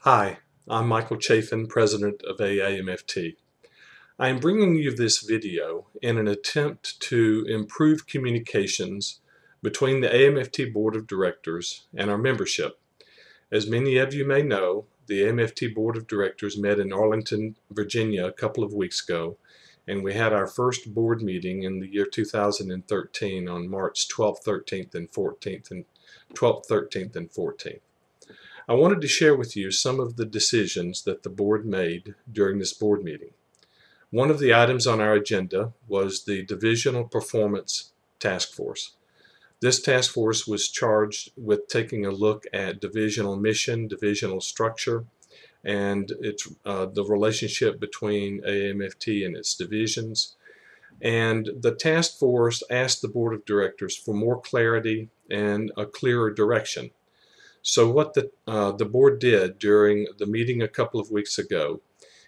Hi, I'm Michael Chafin, President of AAMFT. I am bringing you this video in an attempt to improve communications between the AAMFT Board of Directors and our membership. As many of you may know, the AAMFT Board of Directors met in Arlington, Virginia a couple of weeks ago, and we had our first board meeting in the year 2013 on March 12th, 13th, and 14th, and 12th, 13th, and 14th. I wanted to share with you some of the decisions that the board made during this board meeting. One of the items on our agenda was the Divisional Performance Task Force. This task force was charged with taking a look at divisional mission, divisional structure, and the relationship between AAMFT and its divisions. And the task force asked the Board of Directors for more clarity and a clearer direction. So what the board did during the meeting a couple of weeks ago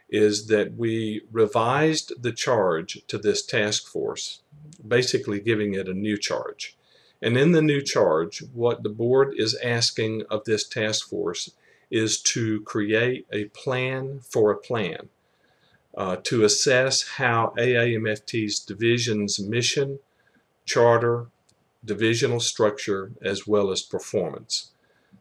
is that we revised the charge to this task force, basically giving it a new charge. And in the new charge, what the board is asking of this task force is to create a plan for a plan to assess how AAMFT's division's mission, charter, divisional structure, as well as performance.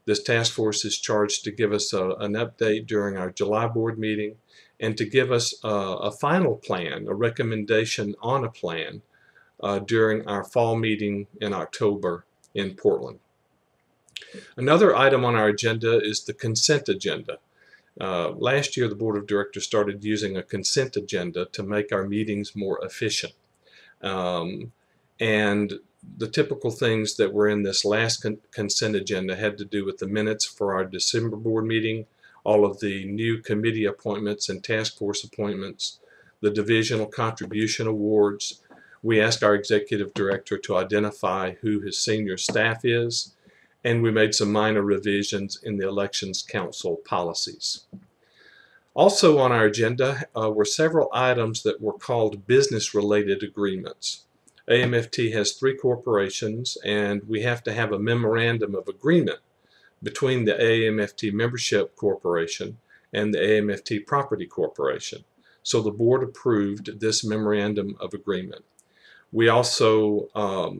This task force is charged to give us an update during our July board meeting and to give us a final plan, a recommendation on a plan during our fall meeting in October in Portland. Another item on our agenda is the consent agenda. Last year the Board of Directors started using a consent agenda to make our meetings more efficient. And the typical things that were in this last consent agenda had to do with the minutes for our December board meeting, all of the new committee appointments and task force appointments, the divisional contribution awards. We asked our executive director to identify who his senior staff is, and we made some minor revisions in the elections council policies. Also on our agenda were several items that were called business-related agreements. AAMFT has 3 corporations, and we have to have a memorandum of agreement between the AAMFT Membership Corporation and the AAMFT Property Corporation. So the board approved this memorandum of agreement. We also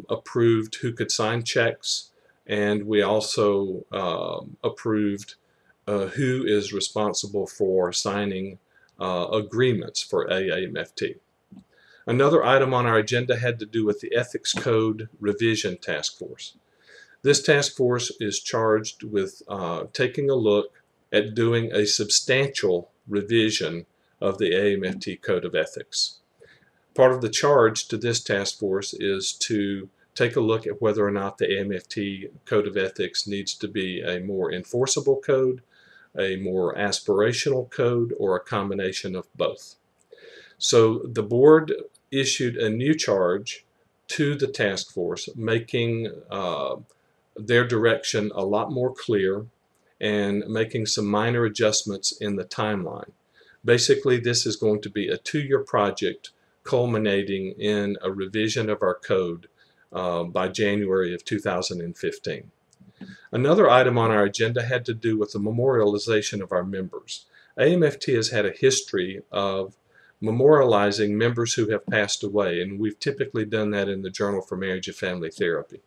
approved who could sign checks, and we also approved who is responsible for signing agreements for AAMFT. Another item on our agenda had to do with the Ethics Code Revision Task Force. This task force is charged with taking a look at doing a substantial revision of the AAMFT Code of Ethics. Part of the charge to this task force is to take a look at whether or not the AAMFT Code of Ethics needs to be a more enforceable code, a more aspirational code, or a combination of both. So the board issued a new charge to the task force, making their direction a lot more clear and making some minor adjustments in the timeline. Basically, this is going to be a 2-year project culminating in a revision of our code by January of 2015. Another item on our agenda had to do with the memorialization of our members. AAMFT has had a history of memorializing members who have passed away, and we've typically done that in the Journal for Marriage and Family Therapy.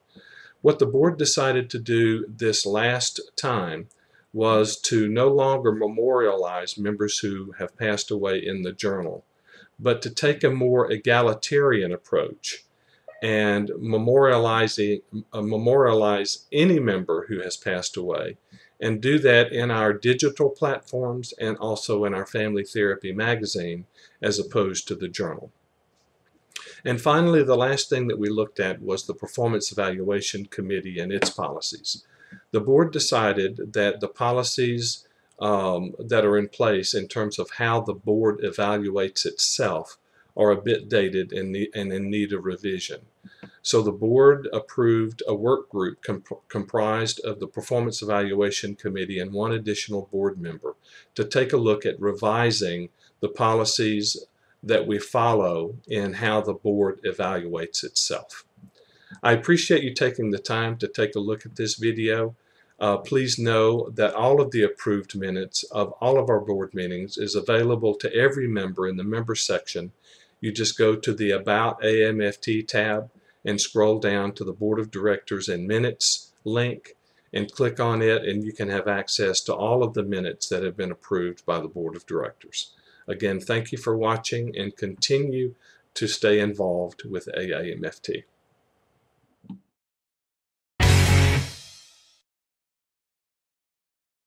What the board decided to do this last time was to no longer memorialize members who have passed away in the journal, but to take a more egalitarian approach and memorialize any member who has passed away, and do that in our digital platforms and also in our Family Therapy magazine as opposed to the journal. And finally, the last thing that we looked at was the Performance Evaluation Committee and its policies. The board decided that the policies that are in place in terms of how the board evaluates itself are a bit dated and in need of revision. So the board approved a work group comprised of the Performance Evaluation Committee and 1 additional board member to take a look at revising the policies that we follow in how the board evaluates itself. I appreciate you taking the time to take a look at this video. Please know that all of the approved minutes of all of our board meetings is available to every member in the member section. You just go to the About AAMFT tab and scroll down to the Board of Directors and Minutes link and click on it, and you can have access to all of the minutes that have been approved by the Board of Directors. Again, thank you for watching and continue to stay involved with AAMFT.